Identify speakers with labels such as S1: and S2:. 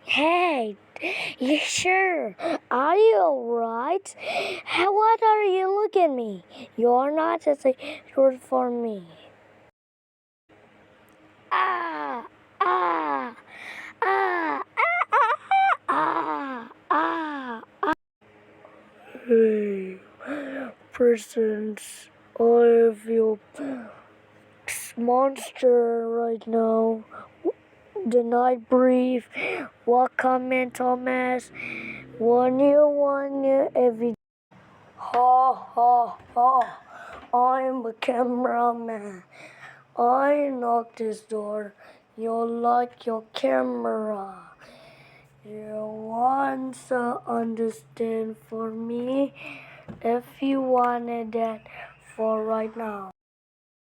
S1: Hey, you sure? Are you alright? What are you looking at me? You're not as a short for me. Ah, ah, ah, ah, ah, ah. Hey, persons, I feel monster right now. The night brief. Welcome in, Thomas. One year every. Ha ha ha. I'm a cameraman. I knock this door. You like your camera. You want to understand for me if you wanted that for right now.